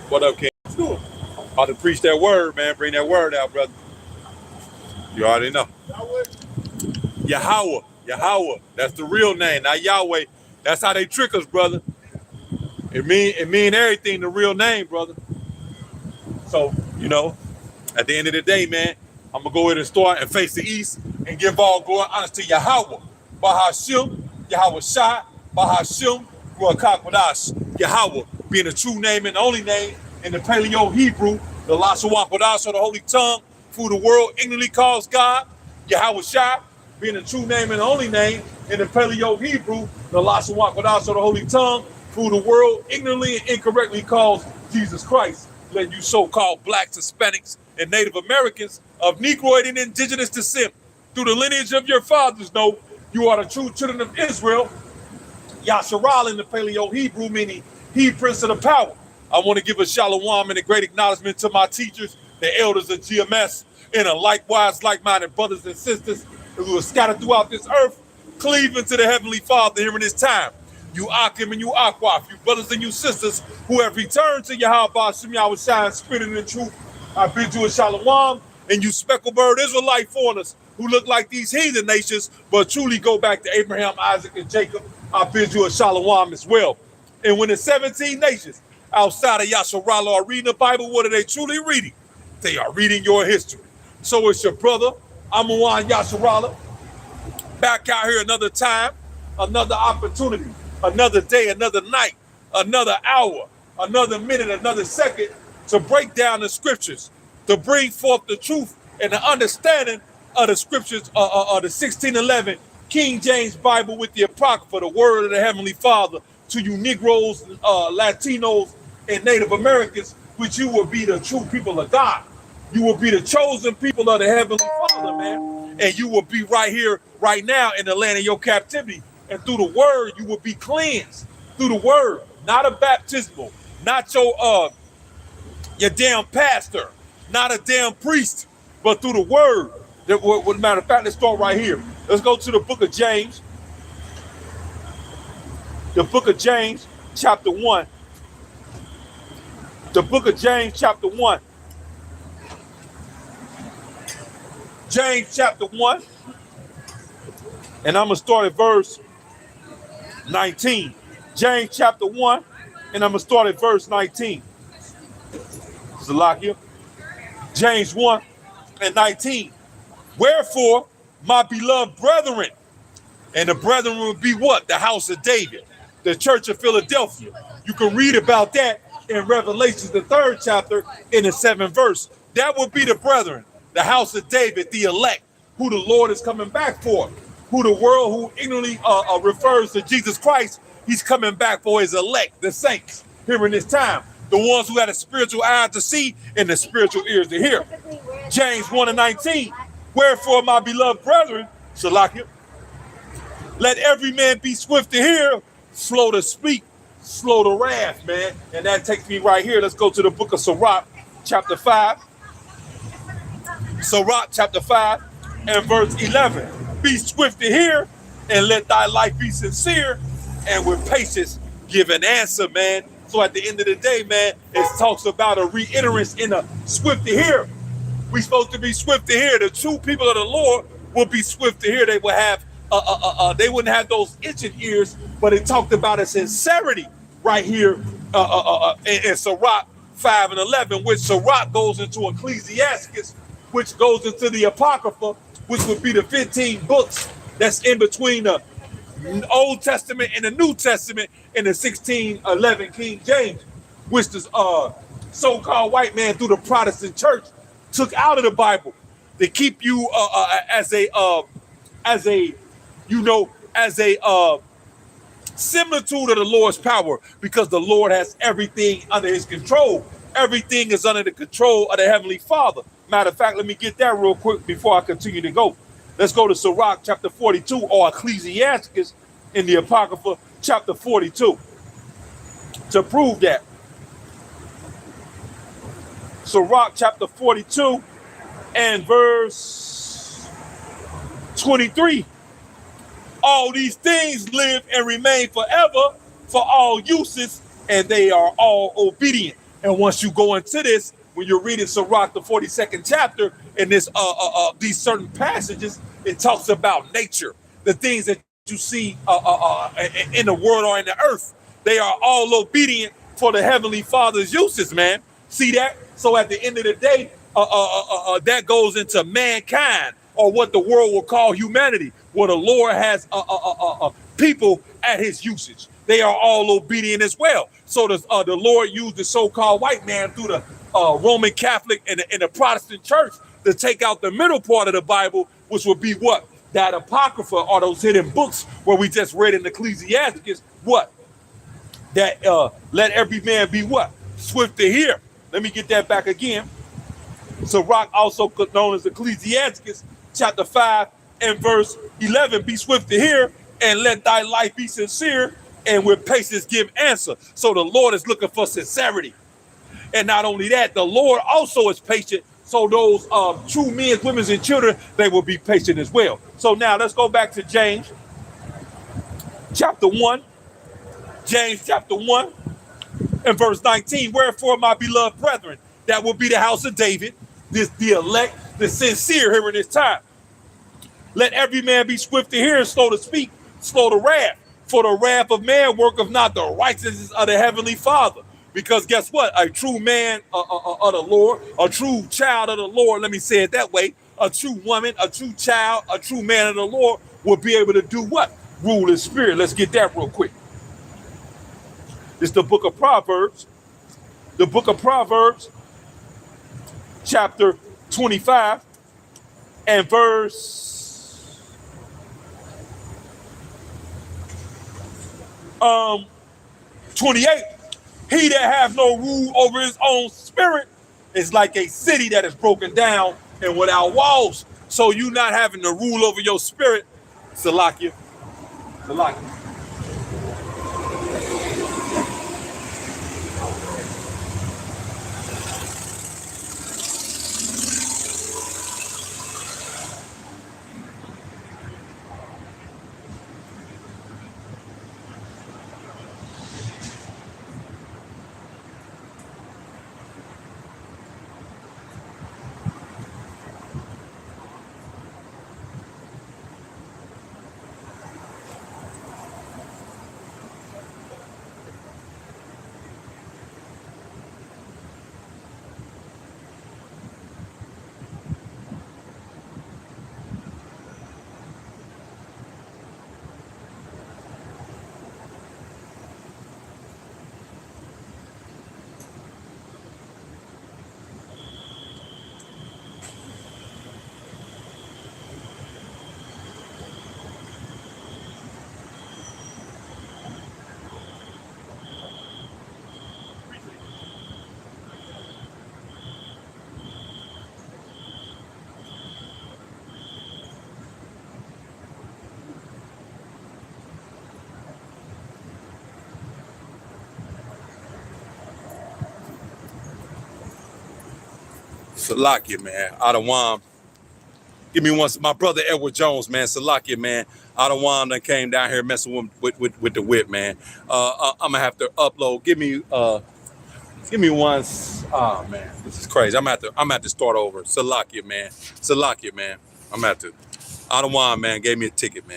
What up, King? About to preach that word, man. Bring that word out, brother. You already know. Yahweh. Yahweh. That's the real name, not Yahweh. That's how they trick us, brother. It mean everything, the real name, brother. So, at the end of the day, man, I'm going to go ahead and start and face the east and give all glory and honor to Yahweh. Bahashim, Yahweh Shai, Bahashim, Ruach HaKodesh. Yahweh being the true name and the only name in the Paleo-Hebrew, the Lashon Kodash, or the Holy Tongue, who the world ignorantly calls God. Yahweh Shai being the true name and the only name in the Paleo-Hebrew, the Lashon Kodash, or the Holy Tongue, who the world ignorantly and incorrectly calls Jesus Christ. Let you so-called blacks, Hispanics, and Native Americans of Negroid and indigenous descent through the lineage of your fathers know you are the true children of Israel. Yasharal in the Paleo-Hebrew, meaning he prince of the power. I want to give a shalom and a great acknowledgement to my teachers, the elders of GMS, and a likewise like-minded brothers and sisters who are scattered throughout this earth, cleaving to the Heavenly Father here in this time. You Akim and you Akwaf, you brothers and you sisters who have returned to Yahweh Shem Yahweh Shai, spirit in the truth. I bid you a shalom, and you speckled-bird Israelite foreigners who look like these heathen nations, but truly go back to Abraham, Isaac, and Jacob. I bid you a shalom as well. And when the 17 nations outside of Yasharallah are reading the Bible, what are they truly reading? They are reading your history. So it's your brother, Amawan Yasharallah, back out here another time, another opportunity, another day, another night, another hour, another minute, another second to break down the scriptures, to bring forth the truth and the understanding of the scriptures of the 1611 King James Bible with the Apocrypha, the word of the Heavenly Father, to you Negroes, Latinos, and Native Americans, which you will be the true people of God. You will be the chosen people of the Heavenly Father, man. And you will be right here, right now in the land of your captivity. And through the word, you will be cleansed. Through the word, not a baptismal, not your damn pastor, not a damn priest, but through the word. Matter of fact, let's start right here. Let's go to the book of James. The book of James, chapter 1. The book of James, chapter 1. James, chapter 1. And I'm going to start at verse 19. James, chapter 1. And I'm going to start at verse 19. Salakia. James 1 and 19. Wherefore, my beloved brethren, and the brethren will be what? The house of David, the church of Philadelphia. You can read about that in Revelations, the 3rd chapter, in the 7th verse. That would be the brethren, the house of David, the elect, who the Lord is coming back for, who the world who ignorantly refers to Jesus Christ, he's coming back for his elect, the saints, here in this time. The ones who had a spiritual eye to see and the spiritual ears to hear. James 1 and 19. Wherefore, my beloved brethren, Shalakia, let every man be swift to hear, slow to speak, slow to wrath, man. And that takes me right here. Let's go to the book of Sirach, chapter 5. Sirach, chapter 5, and verse 11. Be swift to hear, and let thy life be sincere, and with patience give an answer, man. So at the end of the day, man, it talks about a reiterance in a swift to hear. We're supposed to be swift to hear. The true people of the Lord will be swift to hear. They will have, they wouldn't have those itching ears, but it talked about a sincerity right here in Sirach 5 and 11, which Sirach goes into Ecclesiastes, which goes into the Apocrypha, which would be the 15 books that's in between the Old Testament and the New Testament in the 1611 King James, which the so-called white man through the Protestant church took out of the Bible to keep you as a similitude of the Lord's power, because the Lord has everything under his control. Everything is under the control of the Heavenly Father. Matter of fact, let me get that real quick before I continue to go. Let's go to Sirach chapter 42, or Ecclesiastes in the Apocrypha chapter 42 to prove that. Sirach chapter 42 and verse 23. All these things live and remain forever for all uses, and they are all obedient. And once you go into this, when you're reading Sirach, the 42nd chapter, in this these certain passages, it talks about nature, the things that you see in the world or in the earth. They are all obedient for the Heavenly Father's uses, man. See that? So at the end of the day, that goes into mankind, or what the world will call humanity, where the Lord has people at his usage. They are all obedient as well. So the Lord used the so-called white man through the Roman Catholic and the Protestant church to take out the middle part of the Bible, which would be what? That Apocrypha, or those hidden books where we just read in Ecclesiastes, what? That let every man be what? Swift to hear. Let me get that back again. Sirach, also known as Ecclesiastes, chapter 5 and verse 11, be swift to hear, and let thy life be sincere, and with patience give answer. So the Lord is looking for sincerity. And not only that, the Lord also is patient. So those true men, women, and children, they will be patient as well. So now let's go back to James chapter 1. James chapter 1 and verse 19. Wherefore, my beloved brethren, that will be the house of David, the elect, the sincere here in this time. Let every man be swift to hear, slow to speak, slow to wrath. For the wrath of man worketh not the righteousness of the Heavenly Father. Because guess what? A true man of the Lord, a true child of the Lord, let me say it that way, a true woman, a true child, a true man of the Lord will be able to do what? Rule his spirit. Let's get that real quick. It's the book of Proverbs. The book of Proverbs, chapter 25 and verse 28. He that have no rule over his own spirit is like a city that is broken down and without walls. So you not having the rule over your spirit, Salakia. Salakia, man. Adawam. Give me one. My brother Edward Jones, man. Salakia, man. Adawam done came down here messing with the whip, man. I'm gonna have to upload. Give me one. Oh man, this is crazy. I'm gonna have to start over. Salakia, man. I'm gonna have to. Adawam, man, gave me a ticket, man.